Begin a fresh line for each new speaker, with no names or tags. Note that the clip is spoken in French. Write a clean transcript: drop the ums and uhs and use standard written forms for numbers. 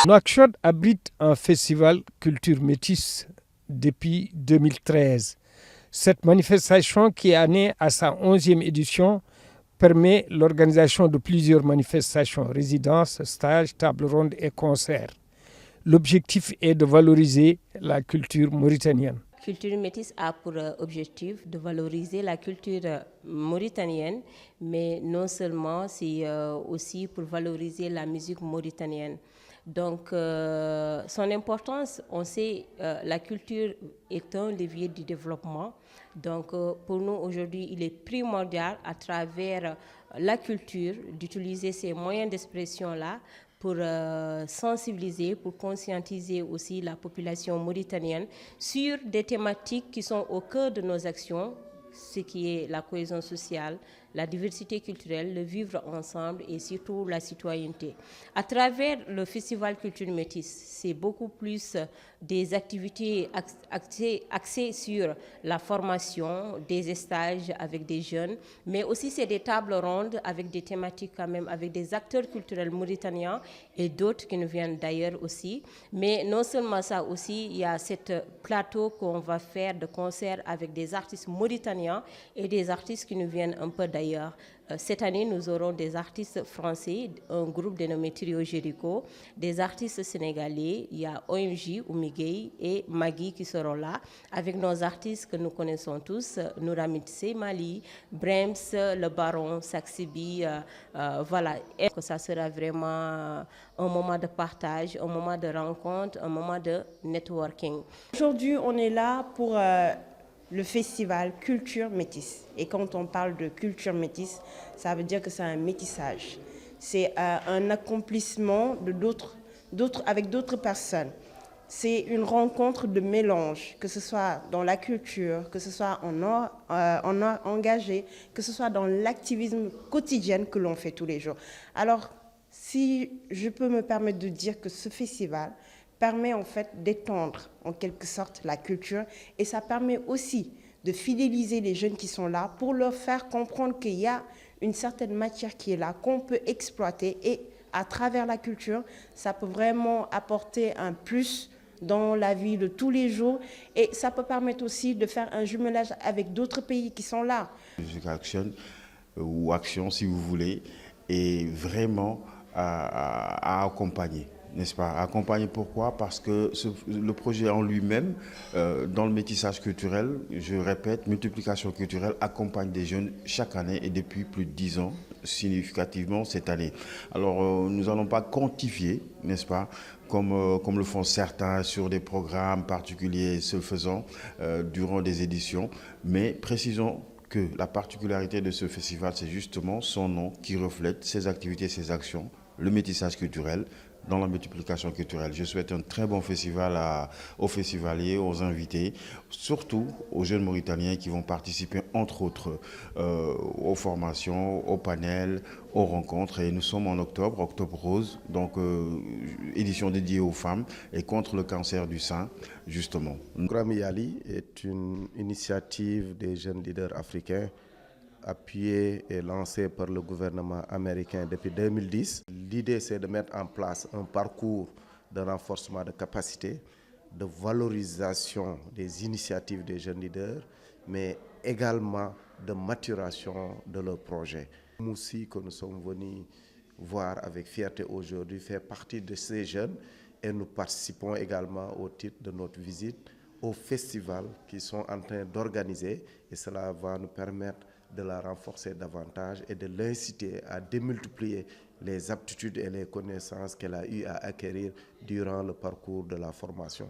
Nouakchott abrite un festival culture métisse depuis 2013. Cette manifestation, qui est née à sa 11e édition, permet l'organisation de plusieurs manifestations, résidences, stages, tables rondes et concerts. L'objectif est de valoriser la culture mauritanienne.
Culture Métis a pour objectif de valoriser la culture mauritanienne, mais non seulement, c'est aussi pour valoriser la musique mauritanienne. Donc, son importance, on sait, la culture est un levier du développement. Donc, pour nous, aujourd'hui, il est primordial, à travers la culture, d'utiliser ces moyens d'expression-là pour sensibiliser, pour conscientiser aussi la population mauritanienne sur des thématiques qui sont au cœur de nos actions, ce qui est la cohésion sociale, la diversité culturelle, le vivre ensemble et surtout la citoyenneté. À travers le Festival Culture Métis, c'est beaucoup plus des activités axées sur la formation, des stages avec des jeunes, mais aussi c'est des tables rondes avec des thématiques quand même, avec des acteurs culturels mauritaniens et d'autres qui nous viennent d'ailleurs aussi. Mais non seulement ça aussi, il y a ce plateau qu'on va faire de concerts avec des artistes mauritaniens et des artistes qui nous viennent un peu d'ailleurs. Cette année, nous aurons des artistes français, un groupe dénommé Trio Jericho, des artistes sénégalais, il y a OMJ, Oumigay et Magui qui seront là, avec nos artistes que nous connaissons tous, Nouramit Mali, Brems, le Baron, Saxibi, voilà. Et que ça sera vraiment un moment de partage, un moment de rencontre, un moment de networking.
Aujourd'hui, on est là pour le festival Culture Métis. Et quand on parle de culture métisse, ça veut dire que c'est un métissage. C'est un accomplissement avec d'autres personnes. C'est une rencontre de mélange, que ce soit dans la culture, que ce soit en engagé, que ce soit dans l'activisme quotidien que l'on fait tous les jours. Alors, si je peux me permettre de dire que ce festival permet en fait d'étendre en quelque sorte la culture et ça permet aussi de fidéliser les jeunes qui sont là pour leur faire comprendre qu'il y a une certaine matière qui est là, qu'on peut exploiter et à travers la culture, ça peut vraiment apporter un plus dans la vie de tous les jours et ça peut permettre aussi de faire un jumelage avec d'autres pays qui sont là.
Music Action ou Action si vous voulez est vraiment à accompagner. N'est-ce pas? Accompagner pourquoi? Parce que le projet en lui-même, dans le métissage culturel, je répète, multiplication culturelle, accompagne des jeunes chaque année et depuis plus de 10 ans, significativement cette année. Alors, nous n'allons pas quantifier, n'est-ce pas, comme le font certains sur des programmes particuliers se faisant durant des éditions, mais précisons que la particularité de ce festival, c'est justement son nom qui reflète ses activités, ses actions, le métissage culturel, dans la multiplication culturelle. Je souhaite un très bon festival aux festivaliers, aux invités, surtout aux jeunes Mauritaniens qui vont participer, entre autres, aux formations, aux panels, aux rencontres. Et nous sommes en octobre, Octobre Rose, donc édition dédiée aux femmes et contre le cancer du sein, justement.
Programme Yali est une initiative des jeunes leaders africains appuyé et lancé par le gouvernement américain depuis 2010. L'idée, c'est de mettre en place un parcours de renforcement de capacité, de valorisation des initiatives des jeunes leaders, mais également de maturation de leurs projets. Nous aussi, que nous sommes venus voir avec fierté aujourd'hui, fait partie de ces jeunes et nous participons également au titre de notre visite aux festivals qu'ils sont en train d'organiser et cela va nous permettre de la renforcer davantage et de l'inciter à démultiplier les aptitudes et les connaissances qu'elle a eu à acquérir durant le parcours de la formation.